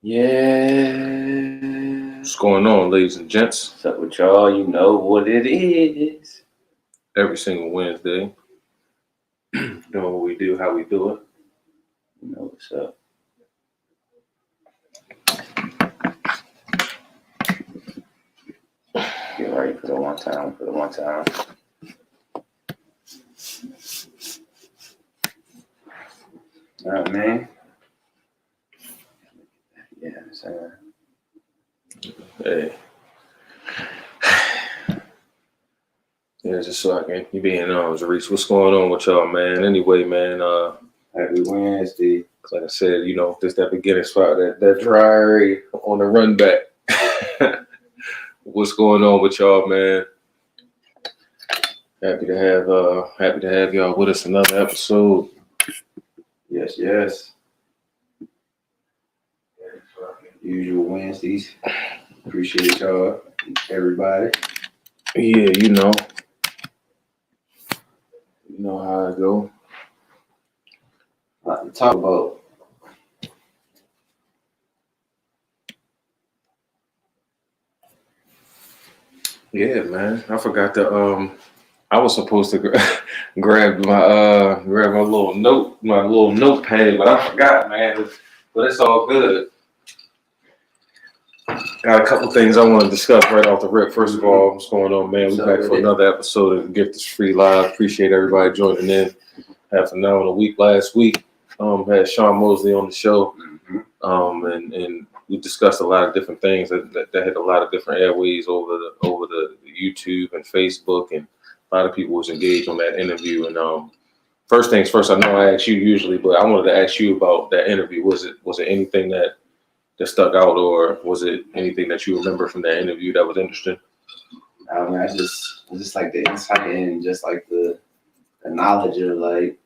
Yeah. What's going on, ladies and gents? What's up with y'all? You know what it is. Every single Wednesday, doing what we do, how we do it. You know what's up. Get ready for the one time. All right, man. Yeah, so. Hey. Yeah, just so I can you being Reese. What's going on with y'all, man? Anyway, man, Happy Wednesday. like I said, this that beginning spot, that dry area on the run back. What's going on with y'all, man? Happy to have y'all with us another episode. Yes. Usual Wednesdays. Appreciate y'all, everybody. Yeah, you know how I go. A lot to talk about. Yeah, man. I forgot to I was supposed to grab my little notepad, but I forgot, man. But it's all good. Got a couple things I want to discuss right off the rip. First of all, what's going on, man? We're back for another episode of Gift is Free Live. Appreciate everybody joining in. Half an hour in a week last week. Had Sean Mosley on the show. And we discussed a lot of different things that hit a lot of different airways over the YouTube and Facebook, and a lot of people was engaged on that interview. And first things first, I know I ask you usually, but I wanted to ask you about that interview. Was it anything that stuck out, or was it anything that you remember from that interview that was interesting? I just like the insight and just like the knowledge of like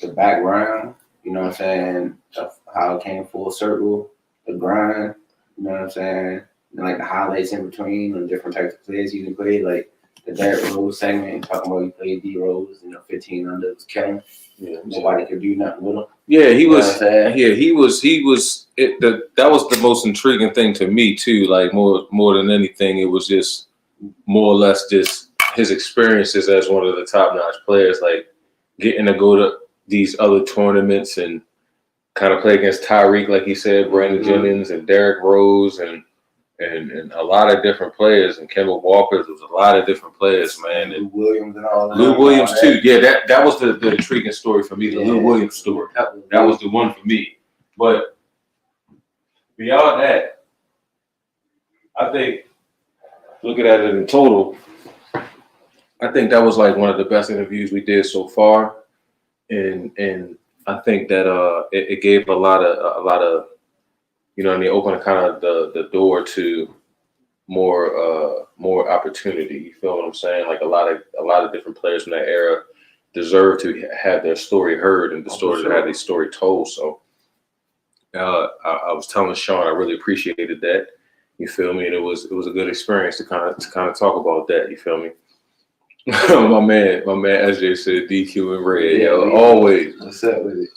the background, you know what I'm saying, of how it came full circle, the grind, you know what I'm saying, and like the highlights in between and different types of plays you can play, like the Derrick Rose segment, talking about he played D Rose, 15 under was killing. Yeah, nobody could do nothing with him. Yeah, he was. That was the most intriguing thing to me too. Like more than anything, it was just more or less just his experiences as one of the top-notch players, like getting to go to these other tournaments and kind of play against Tyreek, like he said, Brandon Jennings and Derrick Rose and a lot of different players, and Kemba Walker. There was a lot of different players, man. Lou Williams and all that. Lou Williams too. Yeah, that was the intriguing story for me. The Lou Williams story. That was the one for me. But beyond that, I think looking at it in total, I think that was like one of the best interviews we did so far, and I think that it gave a lot of opened kind of the door to more opportunity. You feel what I'm saying? Like a lot of different players from that era deserve to have their story heard and to have their story told. So I was telling Sean I really appreciated that. You feel me? And it was a good experience to kind of talk about that. You feel me? my man SJ said DQ and Red. Yeah, always. What's up with it?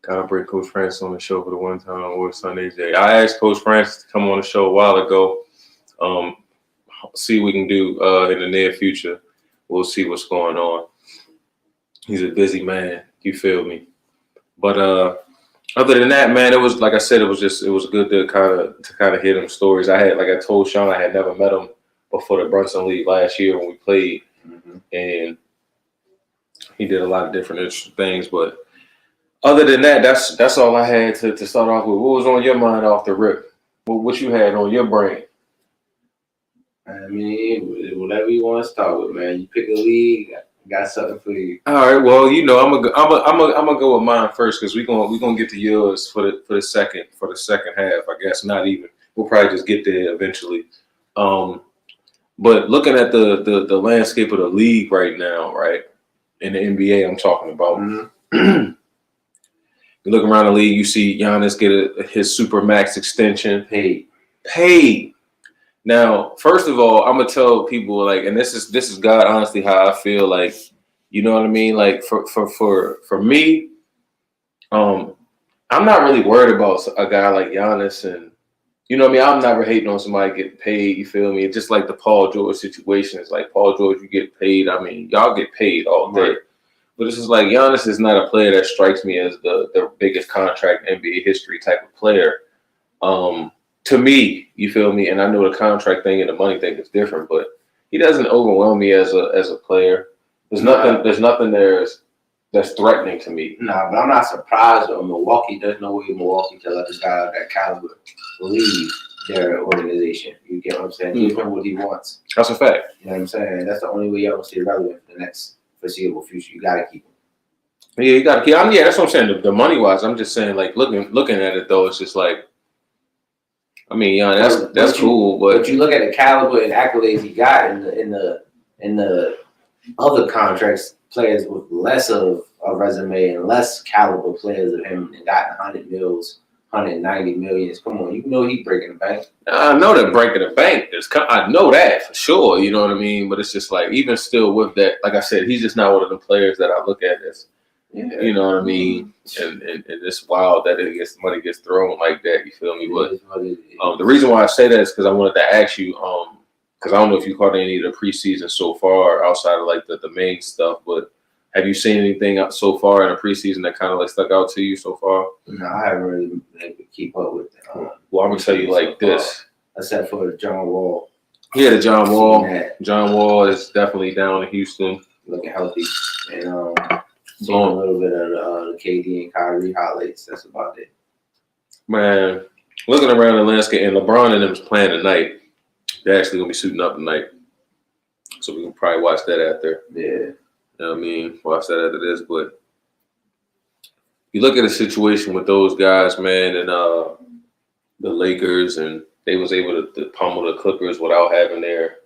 Kind of bring Coach Francis on the show for the one time or Sunday J. I asked Coach Francis to come on the show a while ago. See what we can do in the near future. We'll see what's going on. He's a busy man. You feel me? But other than that, man, it was like I said. It was good to kind of hear them stories. I told Sean I had never met him before the Brunson League last year when we played, and he did a lot of different interesting things. But other than that, that's all I had to start off with. What was on your mind off the rip? What you had on your brain? I mean, whatever you want to start with, man. You pick a league. Got something for you. All right. Well, I'm gonna go with mine first because we're gonna get to yours for the second half. I guess not even. We'll probably just get there eventually. But looking at the landscape of the league right now, right, in the NBA, I'm talking about. Mm-hmm. You look around the league, you see Giannis get his Supermax extension. Paid. Now, first of all, I'm gonna tell people and this is God honestly how I feel. Like, you know what I mean? Like for me, I'm not really worried about a guy like Giannis, and you know what I mean. I'm never hating on somebody getting paid. You feel me? It's just like the Paul George situation. It's like Paul George, you get paid. I mean, y'all get paid all day. Right. But it's just like Giannis is not a player that strikes me as the biggest contract in NBA history type of player. To me, you feel me? And I know the contract thing and the money thing is different, but he doesn't overwhelm me as a player. There's nothing that's threatening to me. Nah, but I'm not surprised though. Milwaukee, there's no way Milwaukee can let this guy of that caliber leave their organization. You get what I'm saying? Give him what he wants. That's a fact. You know what I'm saying? That's the only way y'all don't stay relevant for the next foreseeable future. You gotta keep him. Yeah, you got to keep. Yeah, that's what I'm saying. The money wise, I'm just saying, like looking at it though, it's just like, I mean, yeah, that's cool, but you look at the caliber and accolades he got in the other contracts, players with less of a resume and less caliber players of him and got 100 mils, 190 millions. Come on, you know he breaking the bank. I know that breaking the bank is. I know that for sure. You know what I mean. But it's just like even still with that, like I said, he's just not one of the players that I look at as. Yeah. You know what I mean? And it's wild that money gets thrown like that. You feel me? But the reason why I say that is because I wanted to ask you, because I don't know if you caught any of the preseason so far outside of like the main stuff, but have you seen anything so far in the preseason that kind of like stuck out to you so far? No, I haven't really been able to keep up with it. Well, I'm gonna tell you like this, except for the John Wall. Yeah, the John Wall. John Wall is definitely down in Houston, looking healthy, and seeing a little bit of the KD and Kyrie highlights. That's about it. Man, looking around the landscape, and LeBron and them is playing tonight. They're actually gonna be suiting up tonight, so we can probably watch that after. Yeah. You know what I mean? Watch that after this. But you look at the situation with those guys, man, and the Lakers, and they was able to pummel the Clippers without having their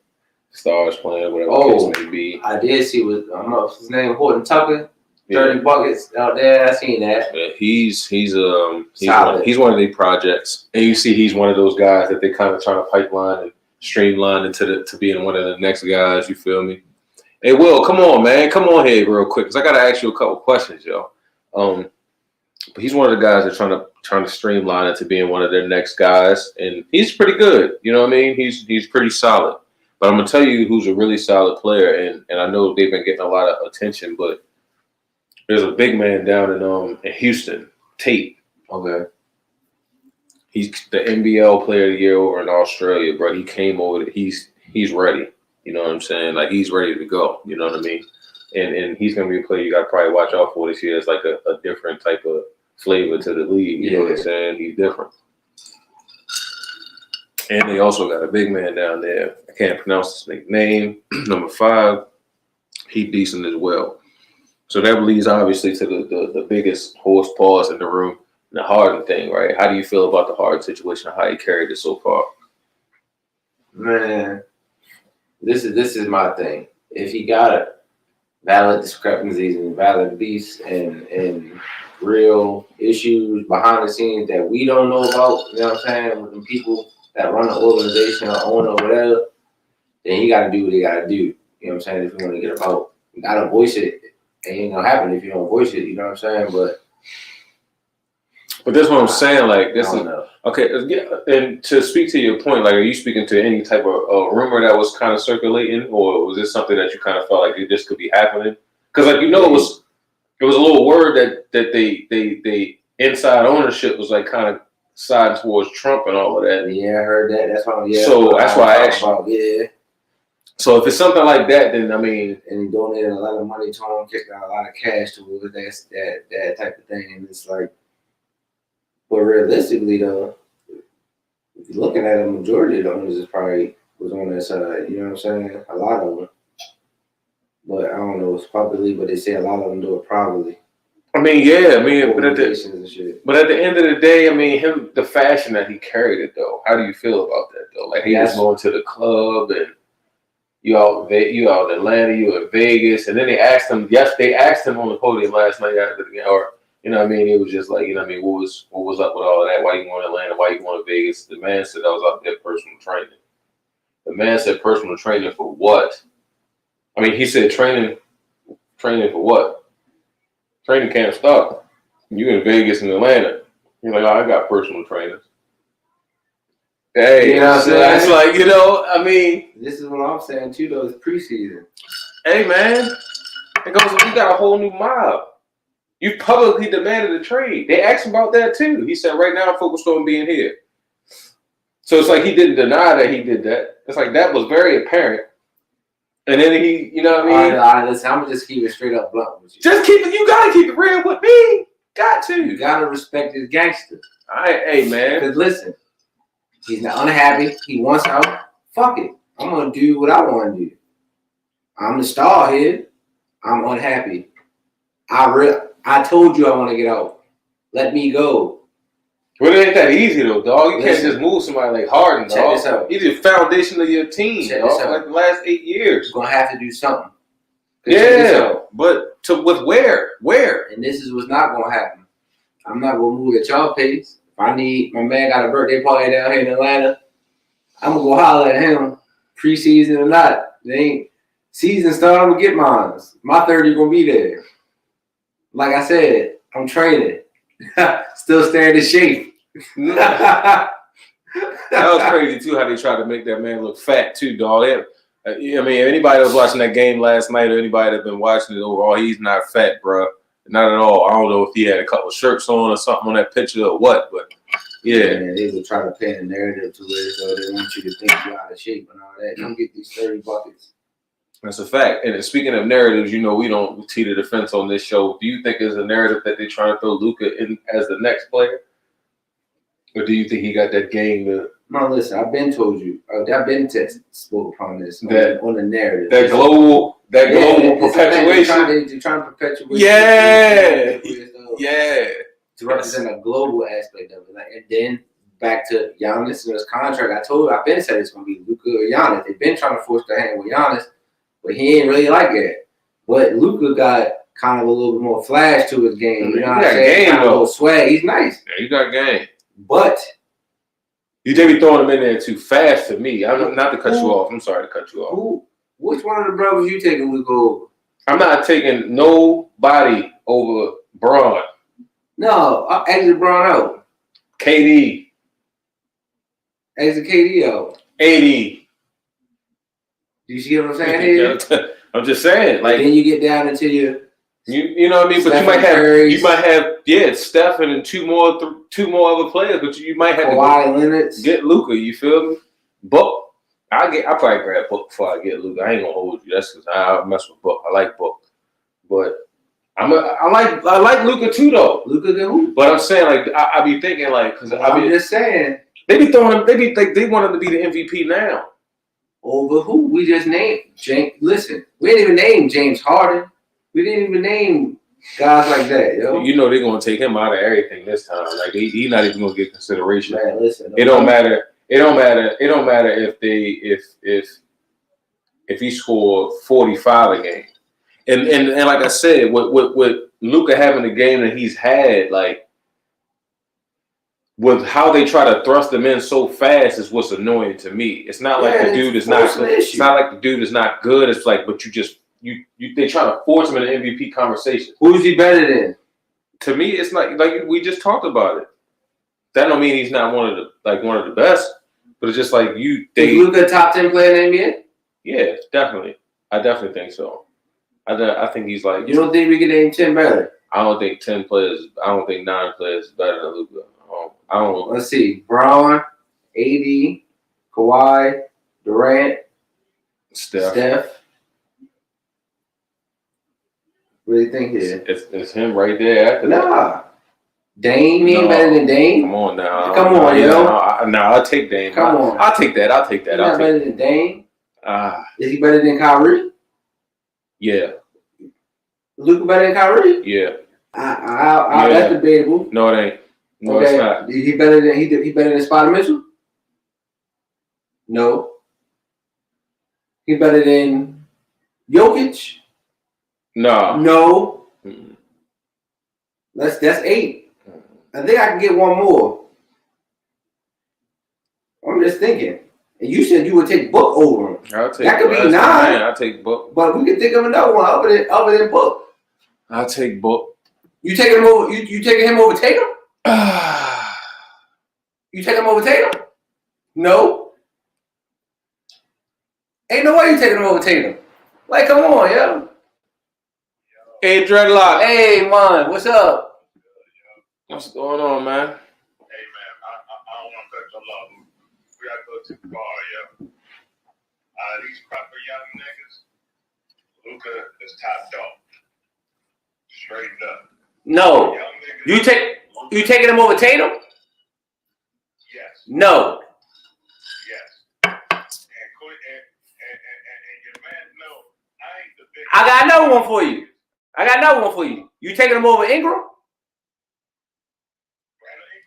stars playing, whatever the case may be. I did see I don't know if his name Horton Tucker. 30 buckets out there. I seen that. Yeah, he's one of their projects, and you see he's one of those guys that they kind of trying to pipeline and streamline to being one of the next guys. You feel me? Hey, Will, come on, man, come on here real quick, because I gotta ask you a couple questions, yo. But he's one of the guys that trying to streamline it to being one of their next guys, and he's pretty good. You know what I mean? He's pretty solid. But I'm gonna tell you who's a really solid player, and I know they've been getting a lot of attention, but there's a big man down in Houston, Tate. Okay. He's the NBL Player of the Year over in Australia, bro. He came over. He's ready. You know what I'm saying? Like, he's ready to go. You know what I mean? And he's gonna be a player you got to probably watch out for this year. It's like a different type of flavor to the league. You know what I'm saying? He's different. And they also got a big man down there. I can't pronounce his name. Number 5. He decent as well. So that leads obviously to the biggest horse paws in the room, the Harden thing, right? How do you feel about the Harden situation? How he carried it so far? Man, this is my thing. If he got valid discrepancies and valid beefs and real issues behind the scenes that we don't know about, you know what I'm saying, with the people that run the organization or own or whatever, then he got to do what he got to do. You know what I'm saying? If you want to get a vote, you got to voice it. It ain't gonna happen if you don't voice it. You know what I'm saying? But that's what I'm saying. Like, this is okay. Yeah, and to speak to your point, like, are you speaking to any type of rumor that was kind of circulating, or was this something that you kind of felt like this could be happening? Because, like, you know, it was a little word that they inside ownership was like kind of siding towards Trump and all of that. Yeah, I heard that. That's why. Yeah. So that's why I asked you. Yeah. So if it's something like that, then I mean, and he donated a lot of money to him, kicked out a lot of cash to it, that type of thing, and it's like, but realistically though, if you're looking at it, the majority of the owners is probably was on that side. You know what I'm saying? A lot of them, but I don't know. It's publicly, but they say a lot of them do it privately. I mean, yeah, I mean, but at the end of the day, I mean, the fashion that he carried it though. How do you feel about that though? Like, he was going to the club and. You out in Atlanta, you in Vegas, and then they asked him. Yes, they asked him on the podium last night after the game, or you know what I mean. It was just like, you know what I mean. What was up with all of that? Why you going to Atlanta? Why you going to Vegas? The man said I was out there personal training. The man said personal training for what? I mean, he said training for what? Training can't stop. You in Vegas and Atlanta. You're like, oh, I got personal trainers. Hey, You know what I'm saying? it's like, you know, I mean. This is what I'm saying too, though. It's preseason. Hey, man. It goes, we got a whole new mob. You publicly demanded a trade. They asked him about that too. He said, right now I'm focused on being here. So it's like he didn't deny that he did that. It's like that was very apparent. And then he, you know what I mean? All right, listen, I'm going to just keep it straight up blunt with you. Just keep it, you got to keep it real with me. Got to. You got to respect his gangster. All right, hey, man. Because listen, he's not unhappy. He wants out. Fuck it. I'm going to do what I want to do. I'm the star here. I'm unhappy. I told you I want to get out. Let me go. Well, it ain't that easy though, dog. You Listen, can't just move somebody like Harden, dog. check this out. He's the foundation of your team, Check dog. this out. Like the last 8 years. You're going to have to do something. Yeah, but with where? Where? And this is what's not going to happen. I'm not going to move at y'all pace. If I need, my man got a birthday party down here in Atlanta, I'm going to go holler at him, preseason or not. They ain't season start, I'm going to get mine. My 30 going to be there. Like I said, I'm training. Still staying in shape. That was crazy too. How they tried to make that man look fat too, dog. I mean, anybody that was watching that game last night, or anybody that's been watching it overall, he's not fat, bro. Not at all. I don't know if he had a couple shirts on or something on that picture or what, but yeah. They were trying to paint a narrative to where so they want you to think you're out of shape and all that. Don't get these 30 buckets. That's a fact. And speaking of narratives, you know, we don't tee the defense on this show. Do you think there's a narrative that they're trying to throw Luka in as the next player? Or do you think he got that game to... No, listen, I've been told you. I've been spoke upon this on the narrative. That global perpetuation. They're trying to perpetuate. Yeah. To represent a global aspect of it. And then back to Giannis and his contract. I've been said it's going to be Luka or Giannis. They've been trying to force their hand with Giannis, but he ain't really like that. But Luka got kind of a little bit more flash to his game. You know what I'm saying? Kind of a little swag. He's nice. Yeah, he got game. But you did be throwing him in there too fast to me. I'm not to cut you off. I'm sorry to cut you off. Which one of the brothers you taking Luka over? I'm not taking nobody over Braun. No, I exit Braun out. KD. Exit KD out. AD. Do you see what I'm saying here? I'm just saying, like, then you get down into your, you know what I mean. But Steph you might have Steph and two more other players, but you might have Kawhi Leonard, get Luka. You feel me? Book. I probably grab Book before I get Luka. I ain't gonna hold you. That's because I mess with Book. I like Book, but I like Luka too though. Luka the who? But I'm saying like I be thinking like because I'm just saying they be throwing him. They want him to be the MVP now. Over who? We just named James. Listen, we didn't even name James Harden. We didn't even name guys like that, yo. You know they're gonna take him out of everything this time. Like he's not even gonna get consideration. Man, listen. It don't matter. It don't matter if he scored 45 a game. And like I said, with Luka having the game that he's had, like with how they try to thrust him in so fast is what's annoying to me. It's not like the dude is not. It's not like the dude is not good. It's like, but they trying to force him in an MVP conversation. Who's he better than? To me, it's not like we just talked about it. That don't mean he's not one of the best, but it's just like Is Luka a top 10 player in the NBA? Yeah, definitely. I definitely think so. I think he's like. You don't think we can name 10 better? I don't think 10 players. I don't think 9 players is better than Luka. I don't. Let's see. Braun, AD, Kawhi, Durant, Steph. What do you think here? It's him right there after that. Nah. Dame ain't better than Dame. Come on now. Come on, yo. I'll take Dame. Come on. I'll take that. He's not better than Dame. Is he better than Kyrie? Yeah. Luka better than Kyrie? Yeah. That's debatable. No, it ain't. No, okay. It's not. He better than Spider Mitchell? No. He better than Jokic? No. Mm-mm. That's 8. I think I can get one more. I'm just thinking. And you said you would take Book over him. That could be 9. I'll take Book. But we can think of another one other than Book. I'll take Book. You taking him over? You taking him over Tatum? You taking him over Tatum? No. Ain't no way you taking him over Tatum. Like, come on, yo. Hey, Dreadlock. Hey, man, what's up? What's going on, man? Hey, man, I don't want to cut your love. We got to go too far, yo. These proper young niggas, Luka is top dog. Straight up. No. Young niggas, You taking him over Tatum? Yes. No. Yes. And your man, no, I ain't the big. I got another one for you. You taking him over Ingram?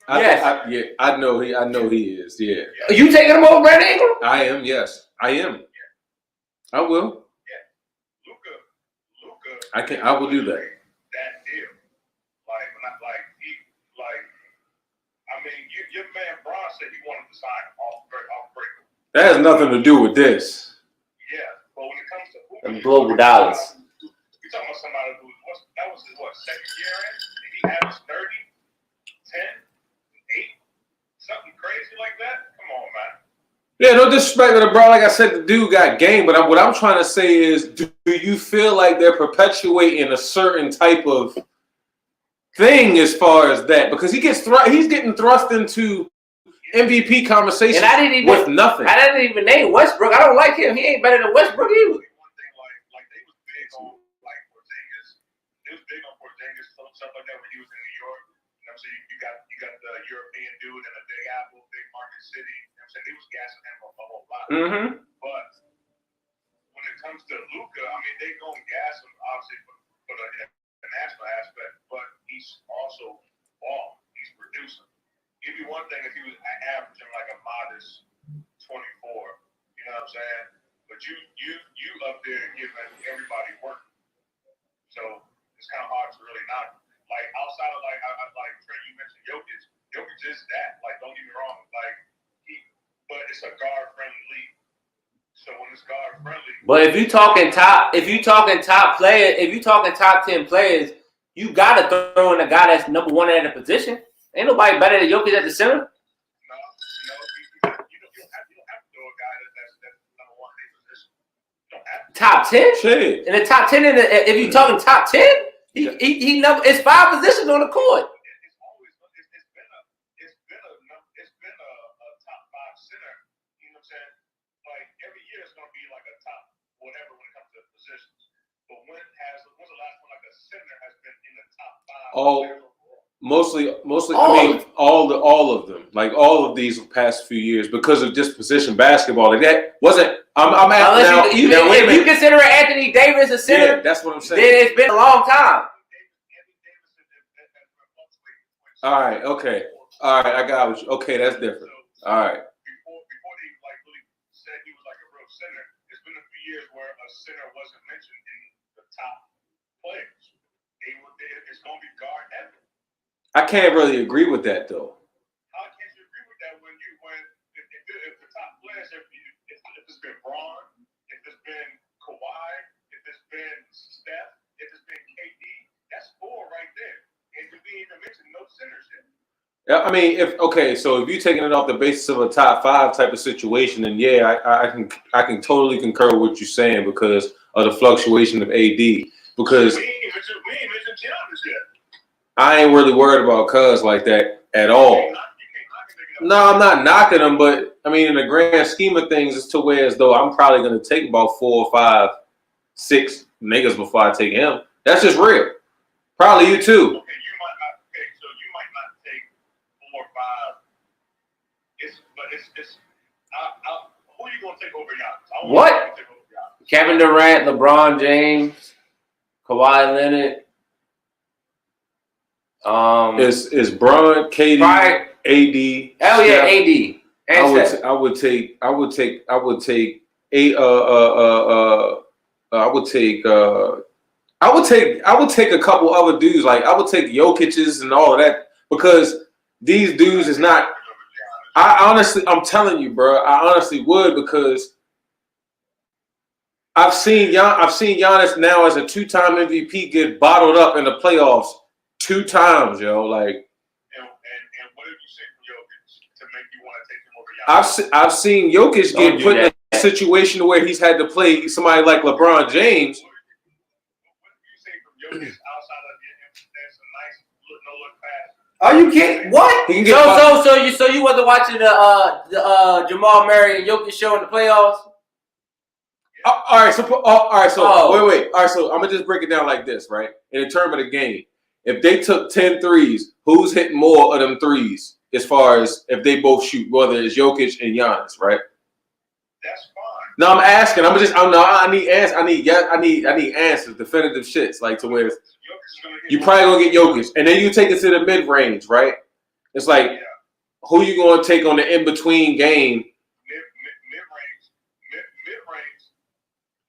Yes. I know he is. Yeah. Are you taking him over Brandon Ingram? I am. Yes, I am. I will. Yeah. Luka. I will do that. That deal. Your man Braun said he wanted to sign off break. That has nothing to do with this. Yeah, but when it comes to Them global dollars. You're talking about somebody who was his second year in, and he averaged 30, 10, 8, something crazy like that. Come on, man. Yeah, no disrespect to the bro. Like I said, the dude got game, but what I'm trying to say is, do you feel like they're perpetuating a certain type of thing as far as that? Because he's getting thrust into MVP conversation with nothing. I didn't even name Westbrook. I don't like him. He ain't better than Westbrook either. One thing, like they was big on Porzingis. They was big on Porzingis, stuff like that when he was in New York. You know what I'm saying? You got the European dude in a Big Apple, big market city. You know what I'm saying? They was gassing him a whole lot. Mm-hmm. But when it comes to Luka, I mean, they gonna gas him obviously for the national aspect, but he's also ball. He's producing. Give you one thing if he was averaging like a modest 24, you know what I'm saying? But you up there giving everybody work. So it's kind of hard to really knock. Like outside of like Trey, you mentioned Jokic. Jokic is that. Like, don't get me wrong. Like but it's a guard friendly league. So when it's guard friendly. But if you talking top 10 players, you gotta throw in a guy that's number one at a position. Ain't nobody better than Jokic at the center. No, you don't have to throw a guy that's number one in position. You don't have to. Top 10? Shit. In the top 10, if you're talking top 10, he number. It's 5 positions on the court. It's been a top 5 center. You know what I'm saying? Like every year it's gonna be like a top whatever when it comes to positions. But when's the last one like a center has been in the top 5? Mostly. I mean, all of them, like all of these past few years, because of just position basketball. Like that wasn't. I'm at now. If you consider Anthony Davis a center, yeah, that's what I'm saying. then it's been a long time. All right. Okay. All right. I got you. Okay, that's different. All right. Before they like really said he was like a real center, it's been a few years where a center wasn't mentioned in the top players. It's gonna be guard heavy. I can't really agree with that though. How can't you agree with that when if the top players, if it's been Braun, if it's been Kawhi, if it's been Steph, if it's been KD, that's 4 right there. And we didn't even mention no centers yet. Yeah, I mean, so if you're taking it off the basis of a top 5 type of situation, then yeah, I can totally concur with what you're saying because of the fluctuation of AD. Because we ain't mentioned Giannis yet. I ain't really worried about Cuz like that at all. No, I'm not knocking him, but I mean, in the grand scheme of things, it's to where as though I'm probably going to take about 4 or 5, 6 niggas before I take him. That's just real. Probably you too. So you might not take 4 or 5. Who are you going to take over Giannis? What? Kevin Durant, LeBron James, Kawhi Leonard. Is Bron, KD, right. AD? Hell yeah, AD. I would take a couple other dudes. Like I would take Jokic's and all of that because these dudes is not. I'm telling you, bro. I honestly would because I've seen Giannis now as a 2-time MVP get bottled up in the playoffs 2 times, yo. Like, And what have you seen from Jokic to make you want to take him over Giannis? I've seen Jokic Don't get do put in that. a situation where he's had to play somebody like LeBron James. What have you seen from Jokic outside of that's a nice no-look pass? Are you kidding? What? He can get So you wasn't watching the Jamal Murray and Jokic show in the playoffs? all right. So wait. All right. So I'm gonna just break it down like this, right? In the term of the game, if they took 10 threes, who's hitting more of them threes? As far as if they both shoot, whether it's Jokic and Giannis, right? That's fine. No, I'm asking. I need answers, definitive shits, like to where you probably gonna get Jokic, and then you take it to the mid range, right? It's like, who you gonna take on the in between game? Mid-range.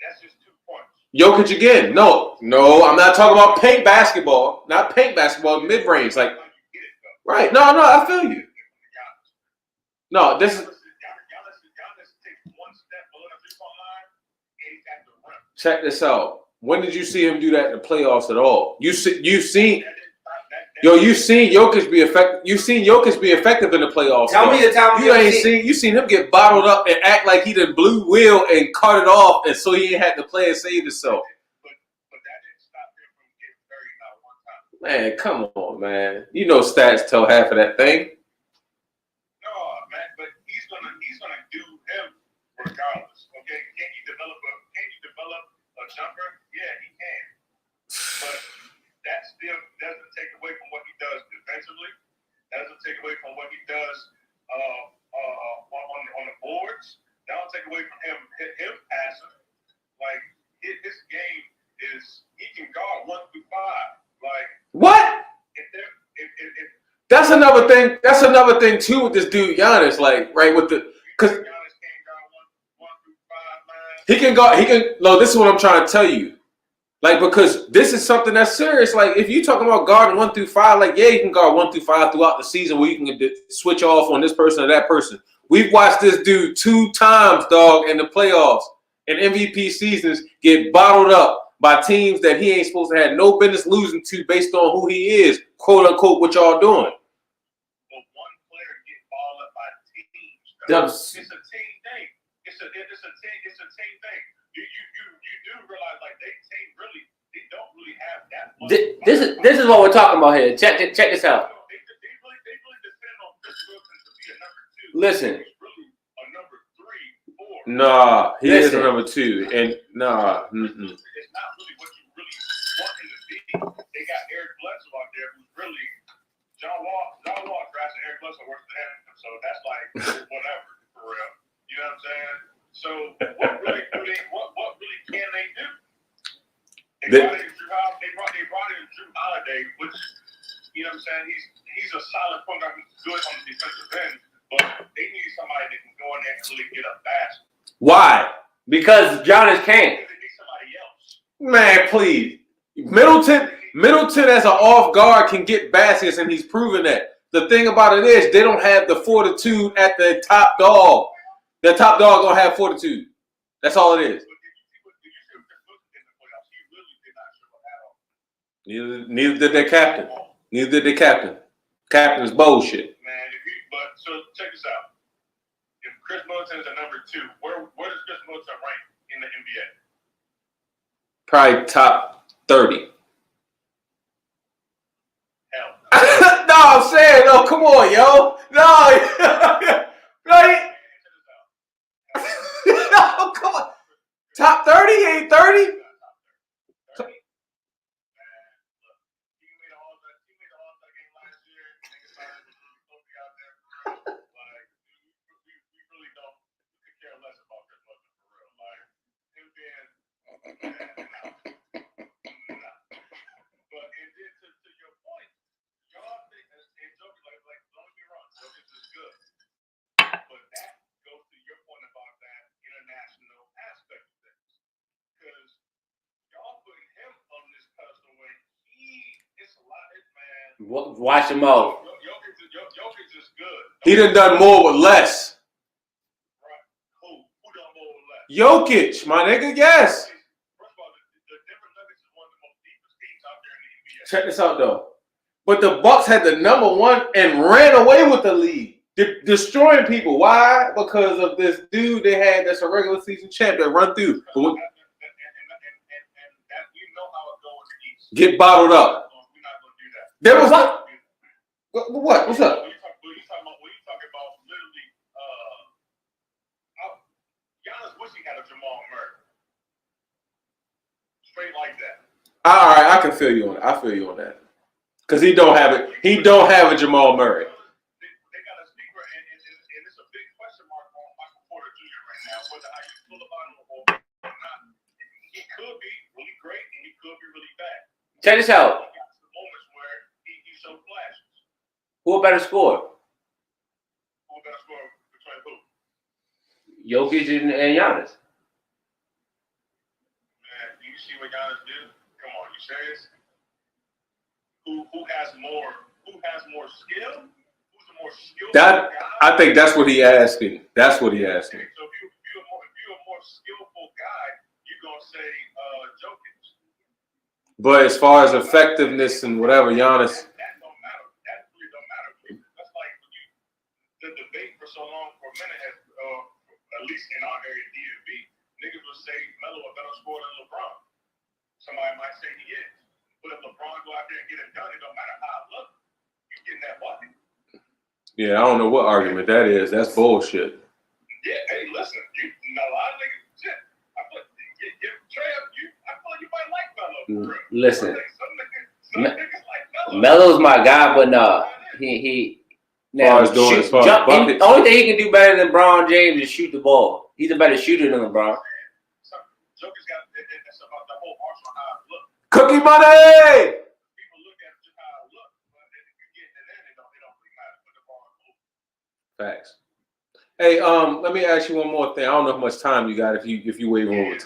That's just 2 points. Jokic again? No, I'm not talking about paint basketball. Not paint basketball. Mid range, like right? No, I feel you. No, this is. Giannis takes 1 step below the 3-point line, and he's at the rim. Check this out. When did you see him do that in the playoffs at all? You've seen Jokic be effective. You've seen Jokic be effective in the playoffs. Tell me the time you seen him get bottled up and act like he done blew wheel and cut it off, and so he ain't had to play and save himself. But that didn't stop him from getting buried not one time. Man, come on, man. You know stats tell half of that thing. No, man, but he's gonna do him regardless. Okay, can you develop a jumper? Yeah, he can. But that still doesn't take away from what he does defensively. That doesn't take away from what he does on the boards. That don't take away from him passing. Like his game is he can guard 1 through 5. Like What? if That's another thing. That's another thing too with this dude Giannis. Like, right with the because Giannis can't guard 1 through 5, man. he can guard. He can. No, this is what I'm trying to tell you. Like, because this is something that's serious. Like, if you're talking about guarding 1 through 5, like, yeah, you can guard 1 through 5 throughout the season where you can switch off on this person or that person. We've watched this dude 2 times, dog, in the playoffs and MVP seasons get bottled up by teams that he ain't supposed to have no business losing to based on who he is, quote unquote, what y'all doing. But one player get balled up by teams. It's a team thing. It's a team thing. You do realize like they don't really have that much. This is what we're talking about here. Check this out. They really depend on Chris Wilson to be a number 2. Listen. He's really a number 3, 4. Nah, he is a Listen. number 2, and nah. It's not really what you really want him to be. They got Eric Bledsoe out there who's really John Wall drafted Eric Bledsoe worse than him, so that's like whatever for real. You know what I'm saying? So what really can they do? They brought in Drew Holiday, which you know what I'm saying. He's a solid point guard who's good on the defensive end, but they need somebody that can go in there and really get a basket. Why? Because Giannis can't. They need somebody else. Man, please. Middleton as an off guard can get baskets, and he's proven that. The thing about it is they don't have the fortitude at the top dog. The top dog gonna have fortitude. That's all it is. Neither did their captain. Neither did their captain. Captain is bullshit. Man, so check this out. If Chris Middleton is a number 2, where does Chris Middleton rank in the NBA? Probably top 30. Hell. No, I'm saying, no, come on, yo. No. Right? No, come on. Top 30 ain't 30. But to your point, y'all think and Jokic, like don't get me wrong, Jokic is good. But that goes to your point about that international aspect of things. Because y'all putting him on this pedestal when it's a lot, man. Watch him out. Jokic is good. He done more with less. Right. Who done more with less? Jokic, my nigga, yes. First of all, the Denver Nuggets is one of the most deepest teams out there in the NBA. Check this out, though. But the Bucks had the number one and ran away with the lead, destroying people. Why? Because of this dude they had that's a regular season champ that run through. And that, you know how it goes in the East. Get bottled up. We're not going to do that. There was like, what? What's up? When you talk about literally, Giannis wish he had a Jamal Murray. Straight like that. All right, I can feel you on that. I feel you on that. Because he don't have it. He don't have a Jamal Murray. They got a sleeper, and it's a big question mark on Michael Porter Jr. right now, whether how you feel about him or not. He could be really great, and he could be really bad. Check this out. He got some moments where he showed flashes. Who a better scorer? Who better score between who? Jokic and Giannis. Man, do you see what Giannis do? Come on, you serious? Who has more skill? Who's the more skillful guy? I think that's what he asking. That's what he asking. So if you're a more skillful guy, you're gonna say Jokic. But as far as effectiveness and whatever, Giannis. That don't matter. That really don't matter. That's like the debate for so long for a minute has, at least in our area, DMV, niggas would say Melo a better scorer than LeBron. Somebody might say he is. But if LeBron go out there and get it done, it don't matter how it looks. He's getting that bucket. Yeah, I don't know what argument that is. That's bullshit. Yeah, hey, listen, a lot of niggas, shit. I feel like you might like Melo. For real. Listen, Some niggas like Melo. Melo's my guy, but no, he now As far as buckets. the only thing he can do better than LeBron James is shoot the ball. He's a better shooter than LeBron. Joker's got that's about the whole arsenal how it looks. Cookie money! People look at just how it looks, but if you get it in, it don't really matter. Put the ball in. Facts. Hey, let me ask you one more thing. I don't know how much time you got if you wave over.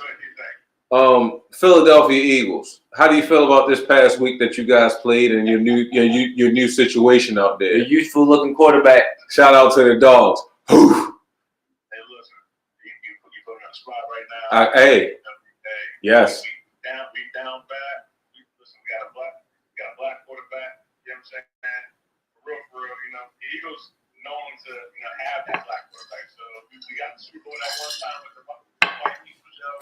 Philadelphia Eagles. How do you feel about this past week that you guys played and your new situation out there? A youthful looking quarterback. Shout out to the dogs. Hey, listen, you put me on the spot right now. Hey. Yes. We down bad. Listen, we got a black quarterback. You know what I'm saying? Man, for real, you know, the Eagles known to have that black quarterback. So we got the Super Bowl that one time with the white people show.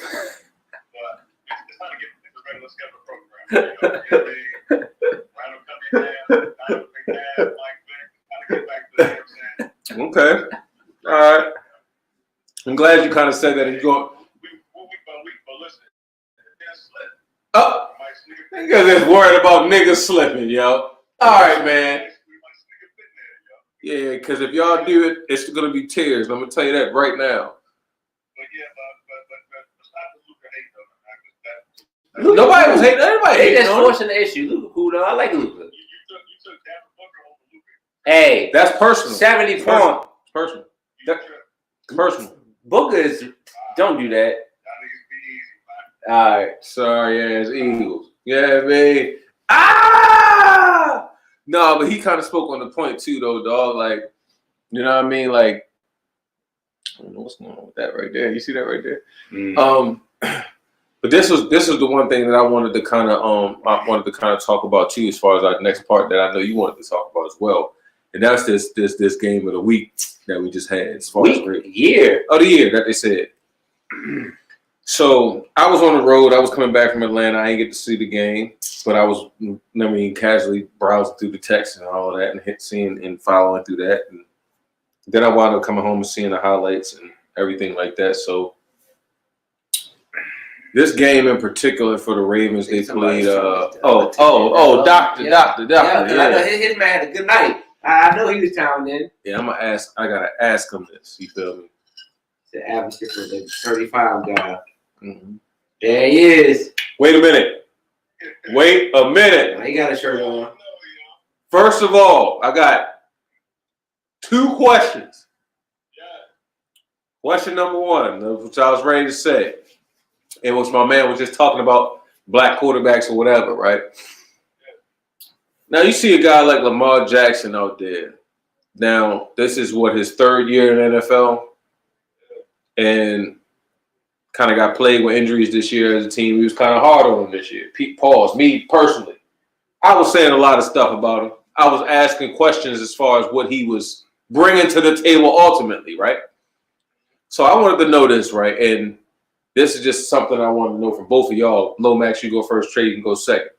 But it's time to get the regular schedule program. Randall Cunningham, Donald McNabb, Mike Vick. Time to get back to that. You know what I'm saying? Okay. All right. I'm glad you kind of said that. But listen, it's slip. Oh, niggas is worried about niggas slipping, yo. All right, man. Yeah, because if y'all do it, it's gonna be tears. I'm gonna tell you that right now. But yeah, but it's not the Luka hate though. Nobody was hating. Everybody They hating just on him. forcing the issue. Luka cool though. I like Luka. You took Devin Booker over Luka. Hey, That's personal. 70 points. Personal. You Personal. Booker is. Don't do that. That niggas be easy, man. All right. Sorry ass Eagles. Yeah, man. Ah! No, but he kind of spoke on the point too, though, dog. Like, you know what I mean? Like, I don't know what's going on with that right there. You see that right there? Mm. But this was the one thing that I wanted to kind of talk about too, as far as our next part that I know you wanted to talk about as well, and that's this game of the week that we just had. As far as Year. the year that they said. So I was on the road. I was coming back from Atlanta. I didn't get to see the game, but I was, casually browsing through the text and all of that, and seeing and following through that. And then I wound up coming home and seeing the highlights and everything like that. So this game in particular for the Ravens, they played. Doctor. Yeah, I know his man had a good night. I know he was down then. Yeah, I'm gonna ask. I gotta ask him this. You feel me? The advocate for the 35 guy. Mm-hmm. There he is. Wait a minute. He got a shirt on. First of all, I got 2 questions. Question number 1, which I was ready to say, and which my man was just talking about black quarterbacks or whatever, right? Now you see a guy like Lamar Jackson out there. Now this is his 3rd year in the NFL, and kind of got plagued with injuries this year as a team. We was kind of hard on him this year. Pause. Me personally, I was saying a lot of stuff about him. I was asking questions as far as what he was bringing to the table ultimately, right? So I wanted to know this, right? And this is just something I want to know from both of y'all. Lomax, you go first. Trey, you can go second.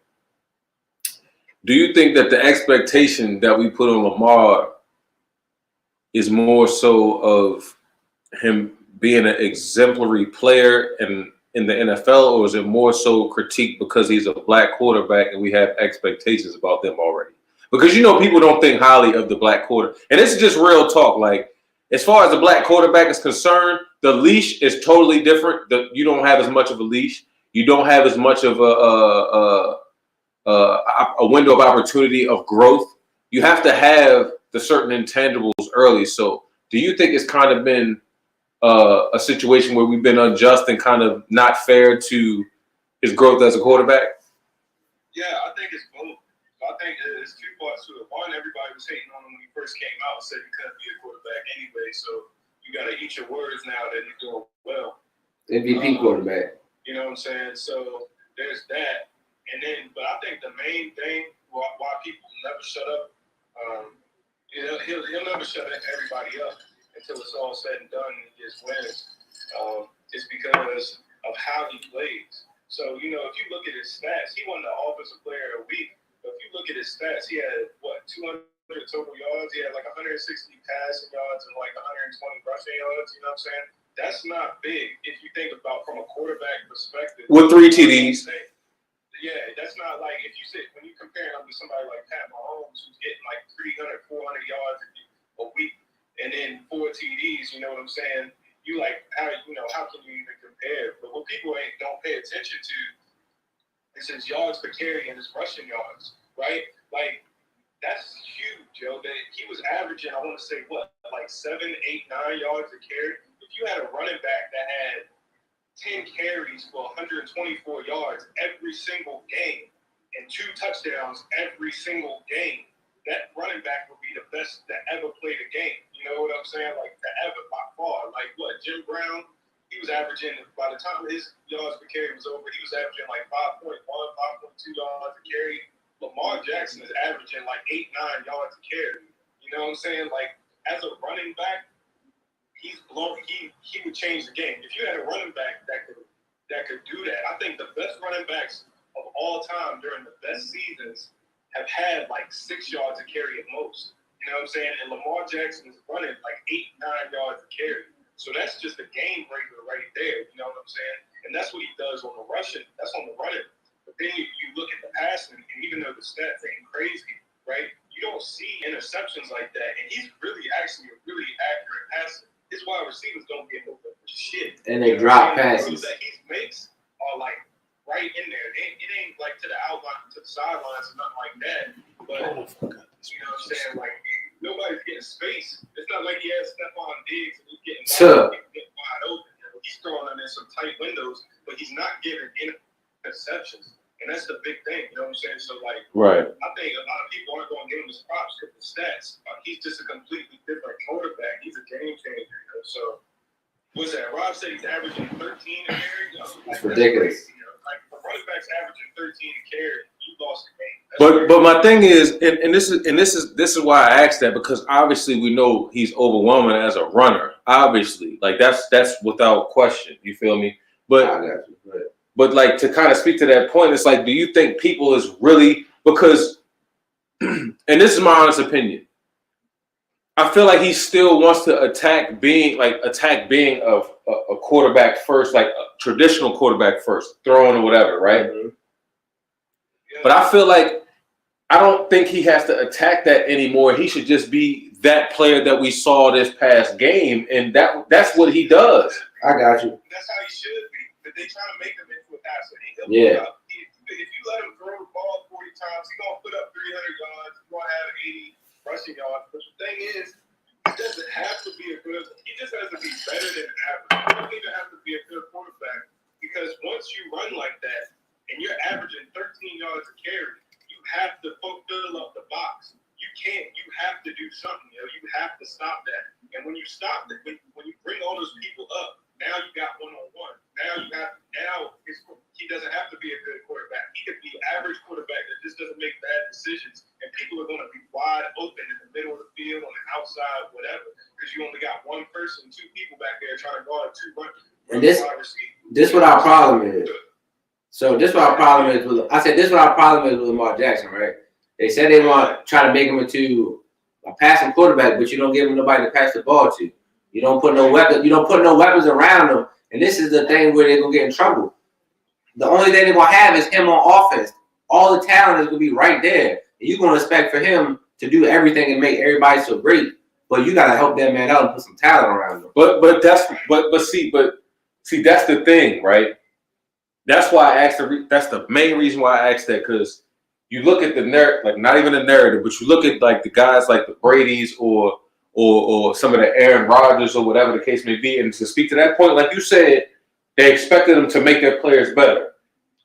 Do you think that the expectation that we put on Lamar is more so of him being an exemplary player in the NFL, or is it more so critique because he's a black quarterback and we have expectations about them already? Because people don't think highly of the black quarter, and this is just real talk. Like, as far as the black quarterback is concerned, the leash is totally different. You don't have as much of a leash. You don't have as much of a window of opportunity of growth. You have to have the certain intangibles early. So, do you think it's kind of been a situation where we've been unjust and kind of not fair to his growth as a quarterback? Yeah, I think it's both. I think there's two parts to it. One, everybody was hating on him when he first came out, said he couldn't be a quarterback anyway. So you got to eat your words now that he's doing well. MVP quarterback. You know what I'm saying? So there's that. And then, but I think the main thing why people never shut up, he'll never shut everybody up until it's all said and done and he gets wins. It's because of how he plays. So, if you look at his stats, he won the Offensive Player of the Week. But if you look at his stats, he had, 200 total yards. He had like 160 passing yards and like 120 rushing yards. You know what I'm saying? That's not big if you think about from a quarterback perspective. With 3 TDs. Yeah, that's not like if you say when you compare him to somebody like Pat Mahomes who's getting like 300, 400 yards a week and then 4 TDs. You know what I'm saying? You like how can you even compare? But what people don't pay attention to is his yards per carry and his rushing yards, right? Like that's huge, yo. That he was averaging, I want to say like 7, 8, 9 yards a carry. If you had a running back that had 10 carries for 124 yards every single game and 2 touchdowns every single game, that running back would be the best that ever played a game. You know what I'm saying? Like, forever, by far. Like, Jim Brown, he was averaging, by the time his yards per carry was over, he was averaging like 5.1, 5.2 yards a carry. Lamar Jackson is averaging like 8, 9 yards a carry. You know what I'm saying? Like, as a running back, he would change the game. If you had a running back that could do that, I think the best running backs of all time during the best seasons have had like 6 yards a carry at most. You know what I'm saying? And Lamar Jackson is running like 8, 9 yards a carry. So that's just a game breaker right there. You know what I'm saying? And that's what he does on the rushing. That's on the running. But then you look at the passing, and even though the stats ain't crazy, right? You don't see interceptions like that. And he's really actually a really accurate passer. His wide receivers don't get no shit. And they drop passes. The that he makes are like right in there. It ain't like to the outline, to the sidelines or nothing like that. But you know what I'm saying? Like nobody's getting space. It's not like he has Stephon Diggs and he's getting wide open. He's throwing them in some tight windows, but he's not giving interceptions. And that's the big thing, you know what I'm saying? So, like, right. I think a lot of people aren't going to give him his props because the stats. He's just a completely different quarterback. He's a game changer. So, what's that? Rob said he's averaging 13 a carry. It's ridiculous. Like, if a running back's averaging 13 a carry, you lost the game. But my thing is, and this is why I asked that, because obviously we know he's overwhelming as a runner. Obviously, like that's without question. You feel me? But I got you. Right. But like to kind of speak to that point, it's like, do you think people is really because, and this is my honest opinion, I feel like he still wants to attack being a quarterback first, like a traditional quarterback first, throwing or whatever, right? Mm-hmm. Yeah. But I feel like I don't think he has to attack that anymore. He should just be that player that we saw this past game, and that's what he does. I got you. That's how he should be. But they trying to make him into a passer. Yeah. If you let him throw the ball 40 times, he's going to put up 300 yards. He's going to have 80 rushing yards. But the thing is, he doesn't have to be he just has to be better than average. He doesn't even have to be a good quarterback because once you run like that and you're averaging 13 yards a carry, you have to fill up the box. You have to do something. You have to stop that. And when you stop that, when you bring all those people up, now you got one-on-one. Now he doesn't have to be a good quarterback. He could be an average quarterback that just doesn't make bad outside, whatever, because you only got one person, two people back there trying to guard two runners. And this what our problem is. So this what our problem is with. I said this what our problem is with Lamar Jackson, right? They said they want to try to make him into a passing quarterback, but you don't give him nobody to pass the ball to. You don't put no weapons. You don't put no weapons around him. And this is the thing where they're gonna get in trouble. The only thing they're gonna have is him on offense. All the talent is gonna be right there. And you're gonna expect for him to do everything and make everybody so great. But you gotta help that man out and put some talent around him. See that's the thing, right? That's why I asked. That's the main reason why I asked that, because you look at the narrative, like not even the narrative, but you look at like the guys like the Brady's or some of the Aaron Rodgers or whatever the case may be, and to speak to that point, like you said, they expected them to make their players better.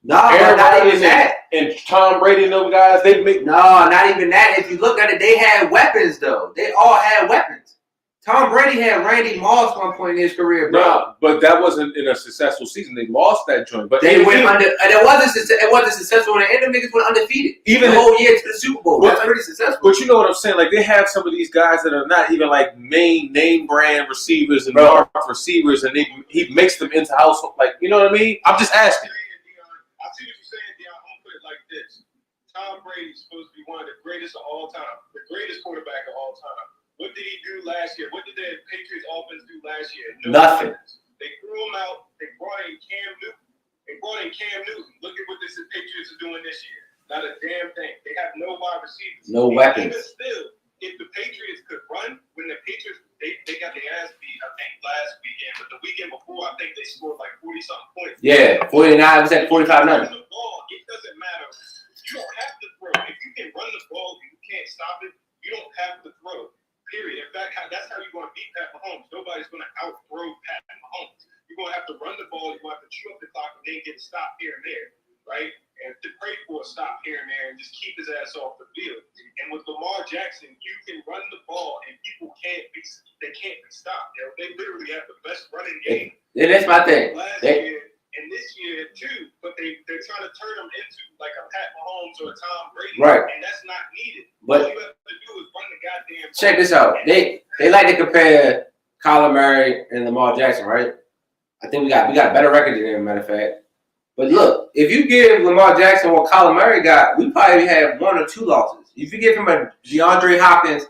No, but not even that. And Tom Brady and those guys, they make not even that. If you look at it, they had weapons though. They all had weapons. Tom Brady had Randy Moss one point in his career, bro. No, but that wasn't in a successful season. They lost that joint. But they went under, and it wasn't successful. And the end, niggas went undefeated even the whole year to the Super Bowl. That's pretty successful. But you know what I'm saying? Like they have some of these guys that are not even like main name brand receivers and mark receivers, and he makes them into household. Like, you know what I mean? I'm just asking. I see what you're saying, Dion. I'm gonna put it like this: Tom Brady's supposed to be one of the greatest of all time, the greatest quarterback of all time. What did he do last year? What did the Patriots offense do last year? Nothing. They threw him out. They brought in Cam Newton. Look at what the Patriots are doing this year. Not a damn thing. They have no wide receivers. No weapons. Even still, if the Patriots could run, when the Patriots, they got their ass beat, I think, last weekend. But the weekend before, I think they scored like 40-something points. Yeah, 49 was at 45-0. The ball, it doesn't matter. You don't have to throw. If you can run the ball, you can't stop it. You don't have to throw. Period. In fact, that's how you're going to beat Pat Mahomes. Nobody's going to outthrow Pat Mahomes. You're going to have to run the ball. You're going to have to chew up the clock and then get a stop here and there, right? And to pray for a stop here and there and just keep his ass off the field. And with Lamar Jackson, you can run the ball and people can't be stopped. They literally have the best running game. Yeah, that's my thing. Last year and this year too, but they're trying to turn them into like a Pat Mahomes or a Tom Brady, right? And that's not needed. But all you have to do is run the goddamn. Check this out. They like to compare Kyler Murray and Lamar Jackson, right? I think we got a better record than them, matter of fact. But look, if you give Lamar Jackson what Kyler Murray got, we probably have 1 or 2 losses. If you give him a DeAndre Hopkins,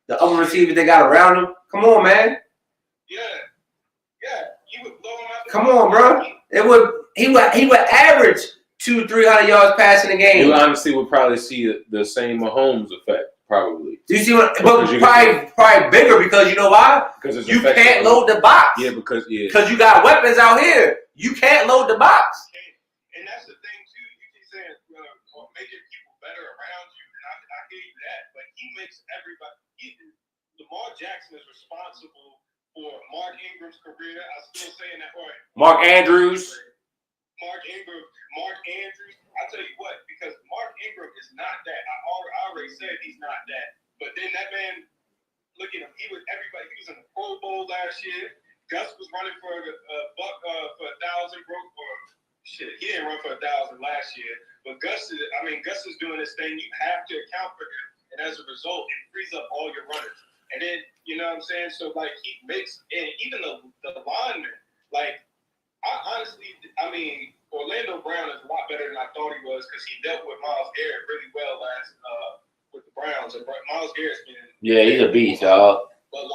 the other receivers they got around him, come on, man. Yeah, you would blow him out. Come on, bro. He would average 200-300 yards passing the game. You honestly would probably see the same Mahomes effect, probably. Do you see what? But probably bigger, because you know why? Because you can't load the box. Yeah, because you got weapons out here. You can't load the box. And that's the thing too. You keep saying making people better around you, and I hear you that. But he makes everybody. Lamar Jackson is responsible for Mark Ingram's career. I'm still saying that. Right. Mark Andrews. I tell you what, because Mark Ingram is not that. I already said he's not that. But then that man, look at him. He was in the Pro Bowl last year. Gus was running for $1,000, shit. He didn't run for 1,000 last year. But Gus is doing this thing. You have to account for him, and as a result, it frees up all your runners. And then, you know what I'm saying? So like he makes, and even the linemen, like. Orlando Brown is a lot better than I thought he was, because he dealt with Myles Garrett really well with the Browns. And Myles Garrett's been he's a beast, y'all. But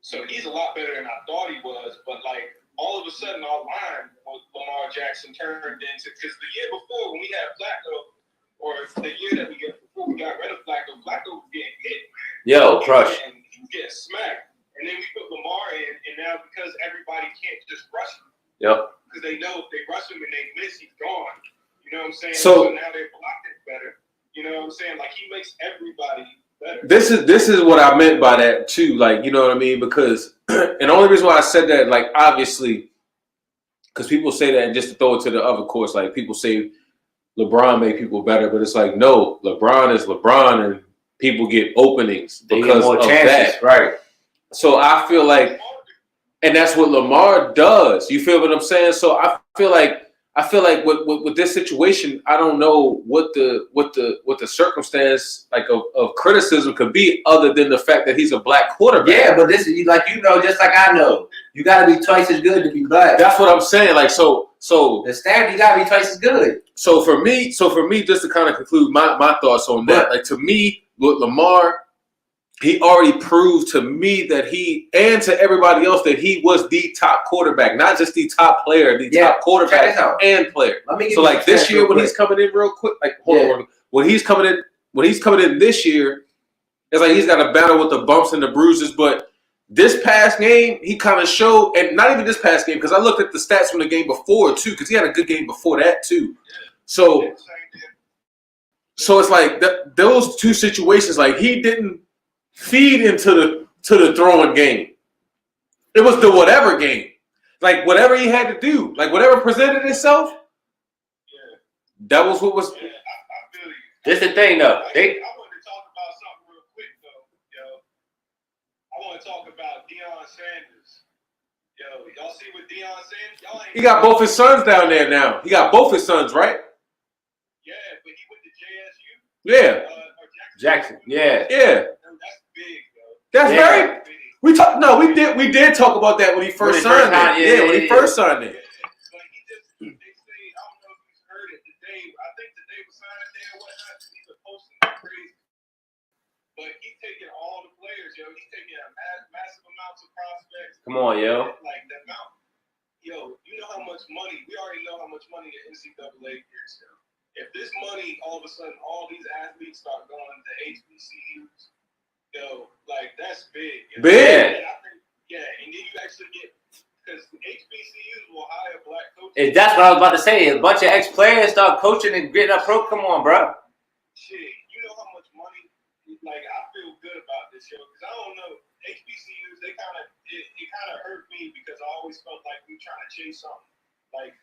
so he's a lot better than I thought he was. But like all of a sudden, our line with Lamar Jackson turned into, because the year before when we had Flacco, or the year that before we got rid of Flacco was getting hit. Yo, crush. And he was getting smacked. And then we put Lamar in, and now because everybody can't just rush him. Yep. Because they know if they rush him and they miss, he's gone. You know what I'm saying? So now they're blocking better. You know what I'm saying? Like he makes everybody better. This is what I meant by that too. Like, you know what I mean? Because and the only reason why I said that, like, obviously, because people say that, and just to throw it to the other course, like people say LeBron made people better, but it's like, no, LeBron is LeBron, and people get openings because of that. Right. So I feel like, and that's what Lamar does. You feel what I'm saying? So I feel like I feel like with this situation, I don't know what the circumstance like of criticism could be other than the fact that he's a black quarterback. Yeah, but this is like just like I know, you got to be twice as good to be black. That's what I'm saying. Like so the standard, you got to be twice as good. So for me, just to kind of conclude my thoughts on that, like to me, with Lamar, he already proved to me that he and to everybody else that he was the top quarterback, not just the top player, top quarterback and player. So like this year when he's coming in real quick, like hold on, when he's coming in this year, it's like he's got to battle with the bumps and the bruises. But this past game, he kind of showed, and not even this past game, because I looked at the stats from the game before too, because he had a good game before that too. So it's like those two situations, like he didn't feed into the throwing game. It was the whatever game. Like whatever he had to do, like whatever presented itself, that was what was. I feel you. This the thing though. I want to talk about something real quick though, yo. I want to talk about Deion Sanders. Yo, y'all see what Deion Sanders? He got both his sons down there now. He got both his sons, right? Yeah, but he went to JSU. Yeah. Or Jackson. Yeah. Yeah. That's big, though. That's very. Big. We did talk about that when he first signed it. When he first signed it. But he just, they say, I don't know if you've heard it today. I think today was signing day or whatnot. He's posting crazy. But he's taking all the players, yo. He's taking massive amounts of prospects. Come on, yo. Like the amount. Yo, you know how much money, we already know how much money the NCAA gets, yo. If this money, all of a sudden, all these athletes start going to HBCUs, yo, like, that's big. You know? Big. And then you actually get, because HBCUs will hire black coaches. That's what I was about to say. A bunch of ex-players start coaching and getting up pro. Come on, bro. Shit, you know how much money, like, I feel good about this, yo, because I don't know, HBCUs, it kind of hurt me because I always felt like we trying to chase something. Like,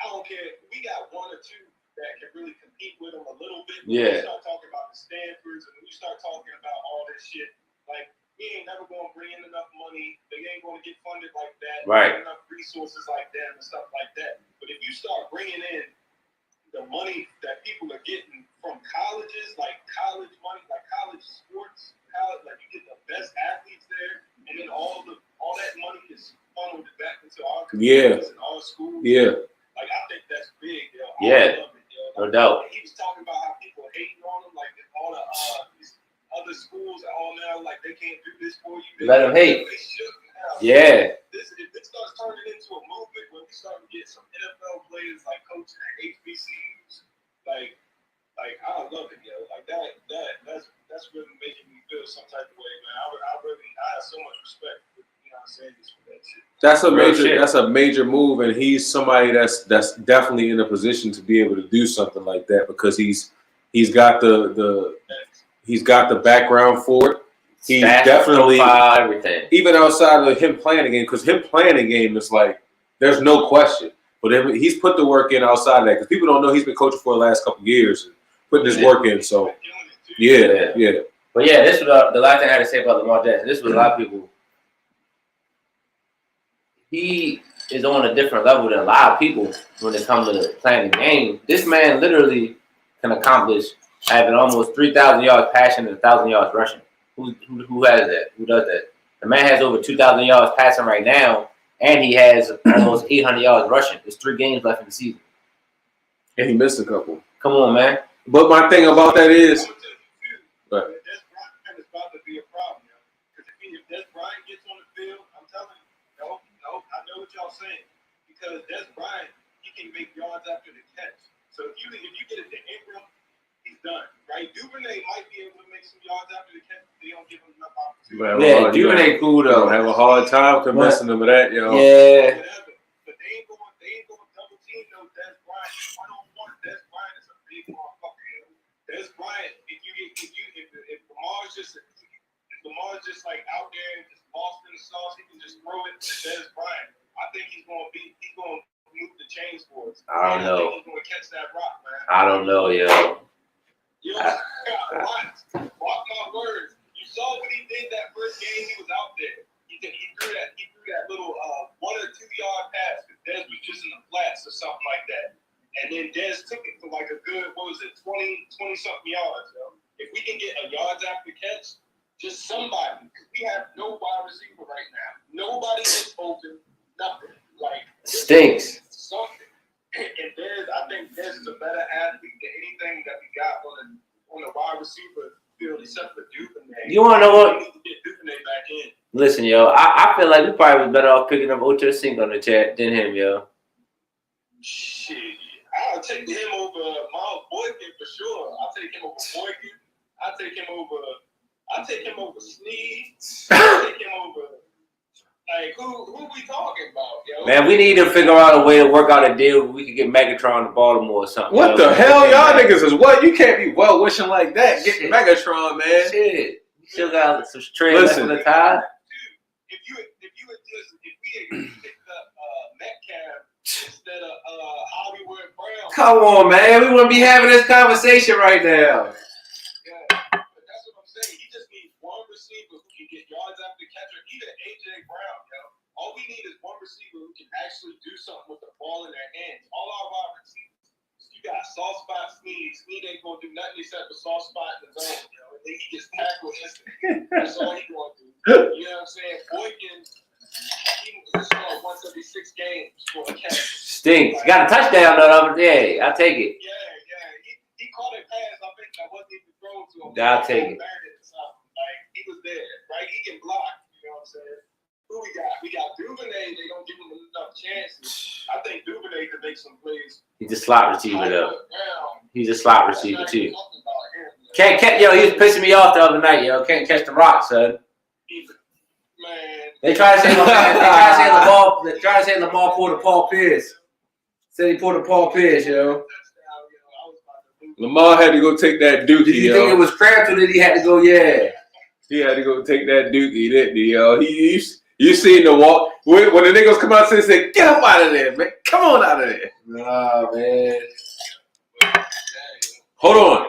I don't care, we got one or two that can really compete with them a little bit. Yeah. When you start talking about the Stanfords and when you start talking about all this shit, like, we ain't never going to bring in enough money. They ain't going to get funded like that. Right. Enough resources like that and stuff like that. But if you start bringing in the money that people are getting from colleges, like college money, like college sports, like you get the best athletes there, and then all that money is funneled back into our communities and our schools. Yeah. Like, I think that's big, yo. Yeah. I love it, yo. Like, No doubt. He was talking about how people hating on him, like all the these other schools are all now like they can't do this for you. Let them hate. They should now. Yeah. If this starts turning into a movement where we start to get some NFL players like coaching at HBCUs, like I love it, yo. Like that's really making me feel some type of way, man. I have so much respect for Deion Sanders for that shit. That's a major move, and he's somebody that's definitely in a position to be able to do something like that because he's got the background for it. He's definitely everything. Even outside of him playing the game, because him playing the game is like there's no question. But he's put the work in outside of that because people don't know he's been coaching for the last couple of years and putting his work in. So yeah. But yeah, this was the last thing I had to say about Lamar Jackson. This was a lot of people. He is on a different level than a lot of people when it comes to playing the game. This man literally can accomplish having almost 3,000 yards passing and 1,000 yards rushing. Who has that? Who does that? The man has over 2,000 yards passing right now, and he has almost 800 yards rushing. There's 3 games left in the season. And he missed a couple. Come on, man. But my thing about that is, Des Bryant is about to be a problem, yo. Because if Des Bryant gets on the field, I'm telling you, no, I know what y'all saying. Because Des Bryant, he can make yards after the catch. So if you get it to Ingram, he's done, right? Duvernay might be able to make some yards after the catch, but they don't give him enough opportunity. Yeah, Duvernay cool though. Have a hard time convincing them of that, yo. Yeah. Whatever. But they ain't going double team no Des Bryant. One-on-one, Des Bryant is a big motherfucker, yo. Des Bryant, if Lamar's just like out there and just lost in the sauce, he can just throw it to Des Bryant. I think he's gonna move the chains for us. I don't know. I think he's gonna catch that rock, man. I don't know, yo. You know, mark my words. You saw what he did that first game. He was out there. He threw that little 1 or 2 yard pass because Des was just in the flats or something like that. something yards, yo. If we can get a yards after catch, just somebody, because we have no wide receiver right now. Nobody is open, nothing. Like Stinks. something. And I think Dez is a better athlete than anything that we got on the wide receiver field except for Duvernay. You wanna know what? We need to get Duvernay back in. Listen, yo, I feel like we probably was better off picking up Ocho Cinco on the chat than him, yo. Shit, I'll take him over Miles Boykin for sure. I'll take him over Boykin. I'll take him over Snead. I'll take him over. Like who we talking about, yo? Man, we need to figure out a way to work out a deal where we could get Megatron to Baltimore or something. What yo. the hell, y'all niggas is what? You can't be well wishing like that. Get Megatron, man. Shit, you still got some straight left on the tie. If we had picked up Metcalf instead of Hollywood Brown. Come on, man, we wouldn't be having this conversation right now. Yeah, but that's what I'm saying. He just needs one receiver who can get yards after catch, or even AJ Brown, yo. All we need is one receiver who can actually do something with the ball in their hands. All our wide receivers, you got soft spot Snead. Snead ain't gonna do nothing except for soft spot in the zone, yo. And then he gets tackled instantly. That's all he gonna do. You know what I'm saying? Boykin, he scored once every 6 games for a catch. Stinks. Got a touchdown though the other day. I'll take it. Yeah. He caught a pass, I think, that wasn't even thrown to him. I'll take it. Like, he was there, right? He can block, you know what I'm saying? Who we got? We got Duvernay. They don't give him enough chances. I think Duvernay could make some plays. He's a slot receiver though. He's a slot receiver That's too. not even talking about him, Can't catch, yo. He was pissing me off the other night, yo. Can't catch the rock, son. Man. They try to say Lamar. They try to say Lamar pulled a Paul Pierce. Said he pulled a Paul Pierce, yo. Lamar had to go take that dookie, Did you think it was cramped or did he have to go? Yeah. He had to go take that dookie, didn't he, yo? You seen the walk when the niggas come out and say, "Get up out of there, man! Come on out of there!" Nah, man. Hold on.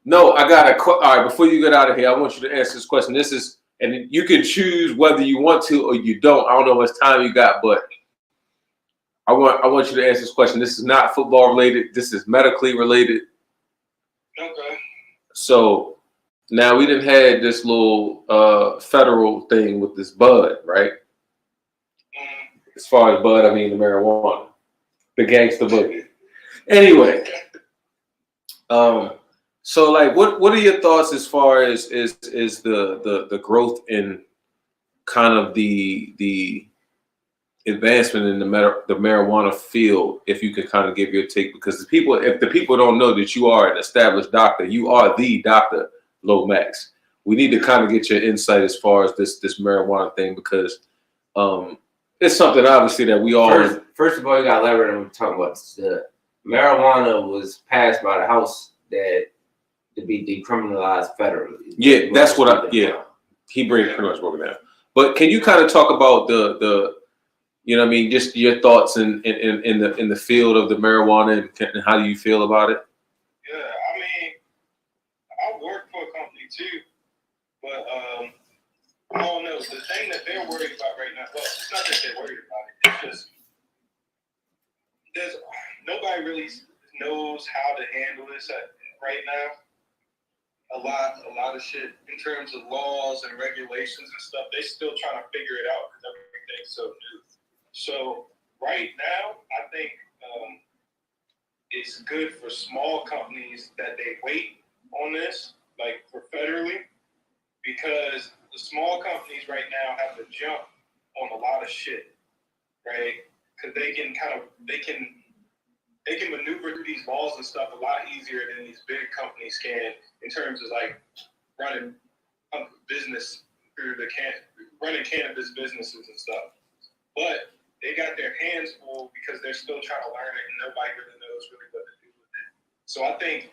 No, I got a all right. Before you get out of here, I want you to answer this question. This is, and you can choose whether you want to or you don't. I don't know how much time you got, but I want you to answer this question. This is not football related. This is medically related. Okay. So now we done had this little federal thing with this bud, right? As far as bud, I mean the marijuana, the gangster boogie. Anyway, so like, what are your thoughts as far as is the growth in kind of the advancement in the marijuana field? If you could kind of give your take, because if the people don't know that you are an established doctor, you are the Dr. Lomax. We need to kind of get your insight as far as this marijuana thing, because it's something obviously that we all. First of all, you got to elaborate on what we're talking about. The marijuana was passed by the House that to be decriminalized federally. Yeah, that's what he pretty much broke it down. But can you kind of talk about the you know what I mean, just your thoughts in the field of the marijuana and how do you feel about it? Yeah, I mean, I work for a company too, but I don't know. The thing that they're worried about right now, well, it's not that they're worried about it. It's just nobody really knows how to handle this right now. A lot of shit in terms of laws and regulations and stuff. They still trying to figure it out because everything's so new. So right now, I think it's good for small companies that they wait on this, like for federally, because the small companies right now have to jump on a lot of shit, right? Because they can maneuver through these laws and stuff a lot easier than these big companies can in terms of like running business through running cannabis businesses and stuff. But they got their hands full because they're still trying to learn it and nobody really knows really what to do with it. So I think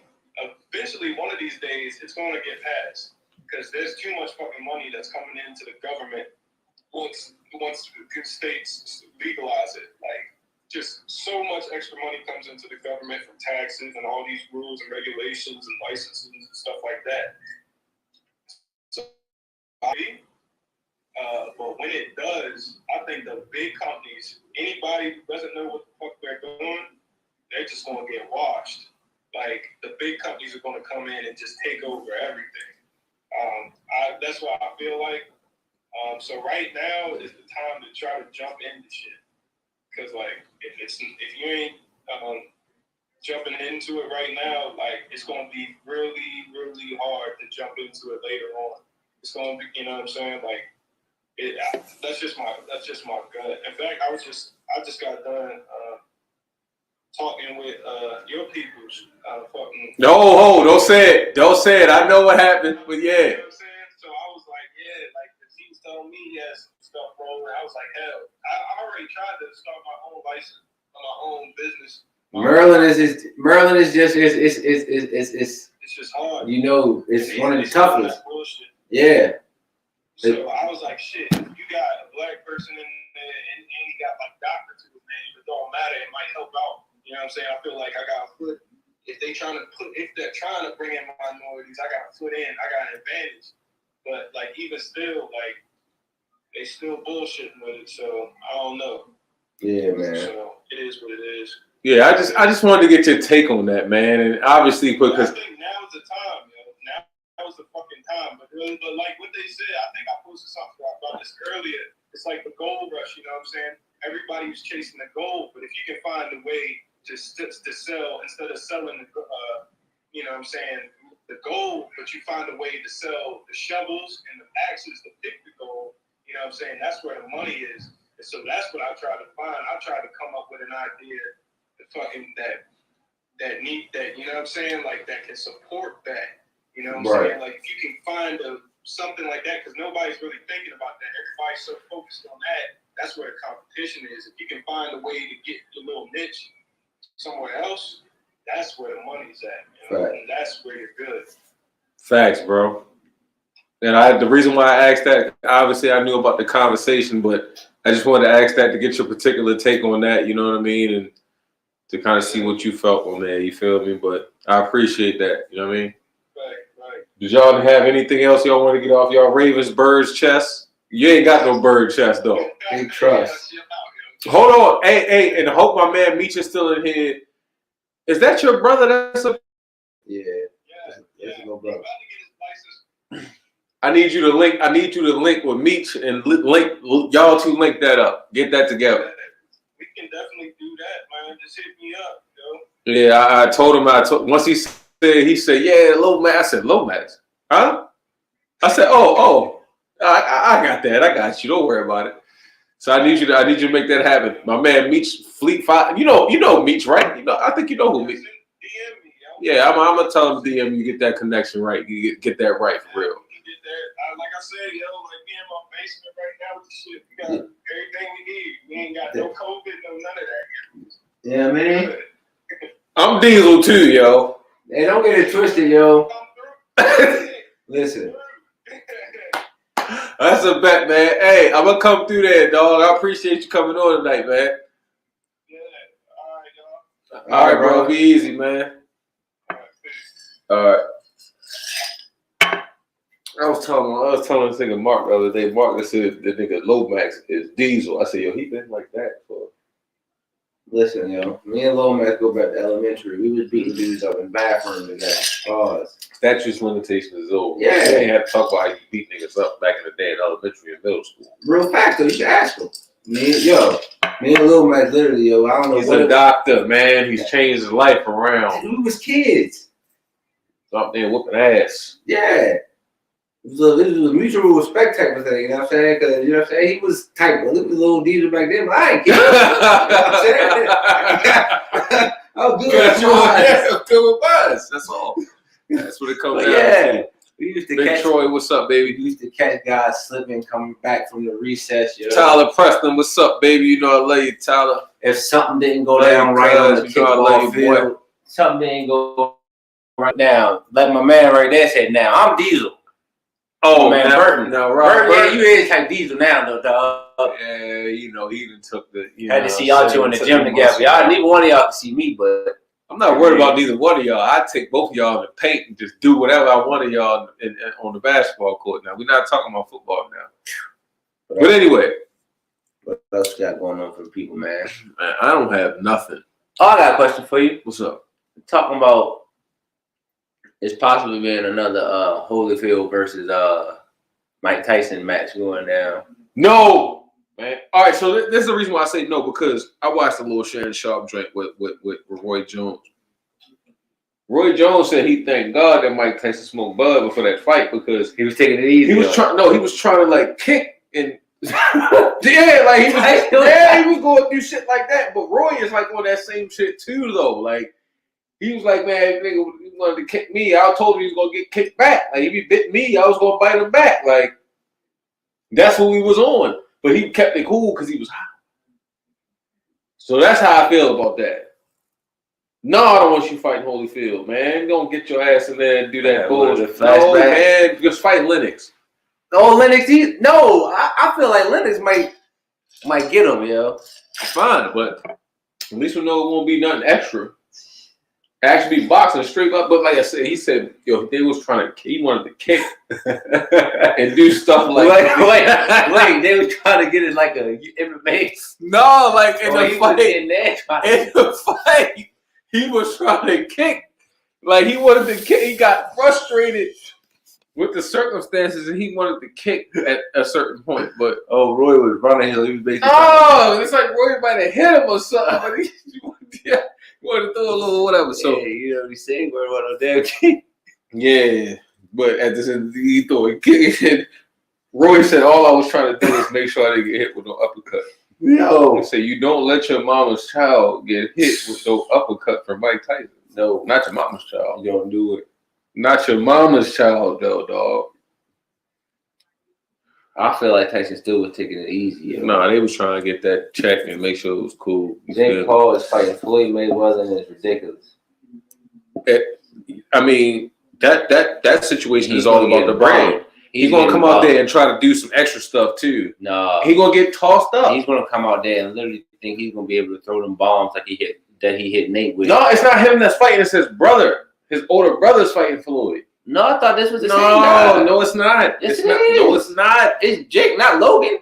eventually one of these days it's going to get passed because there's too much fucking money that's coming into the government once states legalize it. Like, just so much extra money comes into the government from taxes and all these rules and regulations and licenses and stuff like that. So, but when it does, I think the big companies, anybody who doesn't know what the fuck they're doing, they're just gonna get washed. like the big companies are going to come in and just take over everything. That's what I feel like. So right now is the time to try to jump into shit. Cause like if you ain't jumping into it right now, like it's gonna be really, really hard to jump into it later on. It's gonna be, you know what I'm saying? Like that's just my gut. In fact, I just got done talking with your people's fucking. No, don't say it. Don't say it. I know what happened, but You know yeah. what I'm saying? So I was like, yeah, like, cause he was telling me he had some stuff rolling. I was like, hell, I already tried to start my own license, my own business. Maryland is just It's just hard. you know, it's And one of they the still toughest. got bullshit. Yeah. So I was like, shit, you got a black person in there and he got like doctor to his name, it don't matter, it might help out. You know what I'm saying? I feel like I got a foot. If they're trying to bring in minorities, I got a foot in, I got an advantage. But like even still, like they still bullshitting with it, so I don't know. Yeah, man. So it is what it is. Yeah, I just wanted to get your take on that, man. And obviously I because think now's the time, yo. Now was the fucking time. But like what they said, I think I posted something about this earlier. It's like the gold rush, you know what I'm saying? Everybody was chasing the gold, but if you can find a way to sell instead of selling the, you know what I'm saying, the gold, but you find a way to sell the shovels and the axes to pick the gold, you know what I'm saying? That's where the money is. And so that's what I try to find. I try to come up with an idea that you know what I'm saying, like that can support that. You know what I'm saying? Like if you can find something like that, because nobody's really thinking about that. Everybody's so focused on that. That's where the competition is. If you can find a way to get your little niche somewhere else, that's where the money's at. You know? And that's where you're good. facts, bro. And the reason why I asked that, obviously I knew about the conversation, but I just wanted to ask that to get your particular take on that, you know what I mean? And to kind of see what you felt on there, you feel me? But I appreciate that, you know what I mean? Right. Did y'all have anything else y'all want to get off y'all Ravens birds chest? You ain't got no bird chest though. Big trust. Hold on, hey, and I hope my man Meech is still in here. Is that your brother? That's a. Yeah. That's a little brother. I need you to link. I need you to link with Meech and link y'all two. Link that up. Get that together. We can definitely do that, man. Just hit me up, yo. Yeah, I told him. Once he said, yeah, Lomax. I said, Lomax, huh? I said, I got that. I got you. Don't worry about it. So I need you to make that happen. My man Meech Fleet 5. You know Meech, right? You know, I think you know who Meech. DM me, Yeah, yo. I'm gonna tell him DM you get that connection right. You get that right for real. Like I said, yo, like me in my basement right now with the shit. We got everything we need. We ain't got no COVID, no none of that. Yeah, man. I'm Diesel too, yo. Hey, don't get it twisted, yo. Listen. That's a bet, man. Hey, I'm gonna come through there, dog. I appreciate you coming on tonight, man. Yeah. All right, y'all. All right, bro. Be easy, man. All right, peace. All right. I was telling this nigga Mark the other day. Mark said the nigga Lomax is Diesel. I said, yo, he been like that for. Listen, yo. Me and Lomax go back to elementary. We was beating dudes up in bathrooms and that. Pause. Statute limitation is over. Yeah. You ain't have to talk about how you beat niggas up back in the day in elementary and middle school. Real fact, though. You should ask him. Me and Lomax literally, yo. I don't know. He's a doctor, man. He's changed his life around. We was kids. Up there whooping ass. Yeah. So this was a mutual respect type of thing, you know what I'm saying? Because, you know what I'm saying? He was tight, but look at the little Diesel back then, but I ain't kidding. You know what I'm saying? I was good with buzz. That's all. That's what it comes down to. We used to Big catch Troy, what's up, baby? We used to catch guys slipping, coming back from the recess. You know? Tyler Preston, what's up, baby? You know I love you, Tyler. If something didn't go down right on the kickball field, boy. Something didn't go right now. Like my man right there said, now I'm Diesel. Oh, man, Burton. No, Burton, yeah, you is like Diesel now, though, dog. Yeah, you know, he even took the. Had to see y'all two in the gym together. Y'all, neither one of y'all can see me, but I'm not worried about neither one of y'all. I take both of y'all in the paint and just do whatever I want of y'all on the basketball court. Now we're not talking about football now. But anyway, what else you got going on for the people, man? Man, I don't have nothing. Oh, I got a question for you. What's up? Talking about It's possibly being another Holyfield versus Mike Tyson match going down. No, man. All right, so this is the reason why I say no, because I watched a little Shannon Sharp joint with Roy Jones. Roy Jones said he thanked God that Mike Tyson smoked bud before that fight because He was taking it easy. he was trying to like kick and yeah, like he was going through shit like that. But Roy is like on that same shit too, though. Like he was like, man, nigga, you wanted to kick me. I told him he was gonna get kicked back. Like if he bit me, I was gonna bite him back. Like that's what he was on. But he kept it cool because he was hot. So that's how I feel about that. No, I don't want you fighting Holyfield, man. Don't get your ass in there and do that bullshit. No, man, just fight Lennox. Oh, Lennox, I feel like Lennox might get him, yo. Fine, but at least we know it won't be nothing extra. Actually, be boxing straight up, but like I said, he said, yo, he wanted to kick and do stuff like wait, they was trying to get it like a MMA. No, like in the fight. In the fight, he was trying to kick. Like he wanted to kick. He got frustrated with the circumstances, and he wanted to kick at a certain point. But Roy was running. He was basically. It's like Roy might have hit him or something. But he wanted to throw a little whatever. So you know what he's saying? Worry about no damn kick. Yeah, but at this end, he threw a kick. And Roy said, "All I was trying to do is make sure I didn't get hit with no uppercut." No. He said, "You don't let your mama's child get hit with no uppercut from Mike Tyson." No, not your mama's child. You don't do it. Not your mama's child, though, dog. I feel like Tyson still was taking it easy. No, they was trying to get that check and make sure it was cool. Jake Paul is fighting Floyd Mayweather, and it's ridiculous. I mean, that situation is all about the brand. He's gonna come out there and try to do some extra stuff too. No, he's gonna get tossed up. He's gonna come out there and literally think he's gonna be able to throw them bombs like he hit Nate with. No, it's not him that's fighting. It's his brother. His older brother's fighting Floyd. No, I thought this was the same guy. No, it's not. Yes, it's not. No, it's not. It's Jake, not Logan.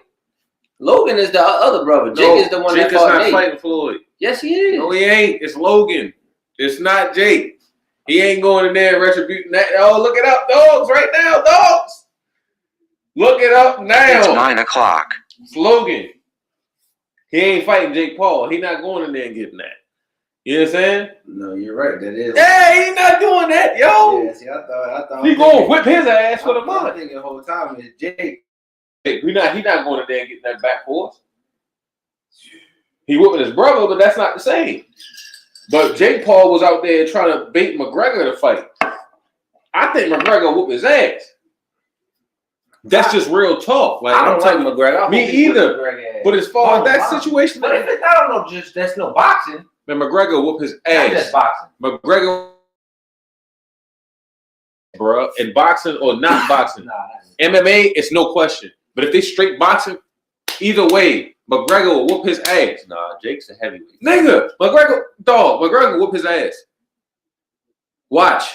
Logan is the other brother. Jake is the one that fought Nate. Jake is not fighting Floyd. Yes, he is. No, he ain't. It's Logan. It's not Jake. He ain't going in there and retributing that. Oh, look it up, dogs, right now, dogs. Look it up now. It's 9 o'clock. It's Logan. He ain't fighting Jake Paul. He not going in there and getting that. You know what I'm saying? No, you're right. That is. Hey, he not doing that, yo. Yeah, see, I thought he gonna whip his ass for the money. I think the whole time is Jake. He not going in there and getting that back force. He whipping his brother, but that's not the same. But Jake Paul was out there trying to bait McGregor to fight. I think McGregor whoop his ass. That's just real talk. Like I don't like McGregor. Me either. But as far as that situation, but if it's, I don't know, just that's no boxing. Man, McGregor whoop his ass. That's boxing. McGregor, bro, in boxing or not boxing, MMA, it's no question. But if they straight boxing, either way, McGregor will whoop his ass. Nah, Jake's a heavyweight. Nigga, McGregor whoop his ass. Watch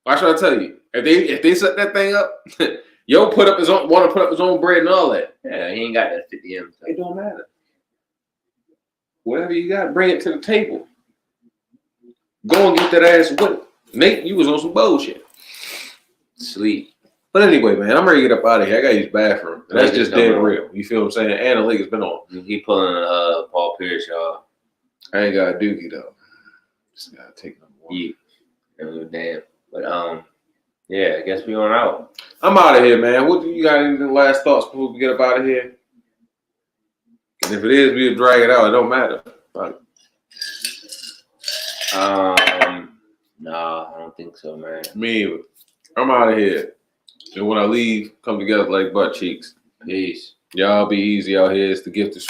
what I tell you. If they set that thing up, want to put up his own bread and all that. Yeah, he ain't got that 50 M. It don't matter. Whatever you got, bring it to the table. Go and get that ass with Nate, you was on some bullshit. Sleep. But anyway, man, I'm ready to get up out of here. I got to use the bathroom. And that's just dead real. You feel what I'm saying? And the league has been on. He pulling Paul Pierce, y'all. I ain't got a dookie, though. Just got to take number one. Yeah. Damn. But, yeah, I guess we on out. I'm out of here, man. What do you got? Any last thoughts before we get up out of here? And if it is, we'll drag it out. It don't matter. Nah, I don't think so, man. Me either. I'm out of here. And when I leave, come together like butt cheeks. Peace. Y'all be easy out here. It's the gift is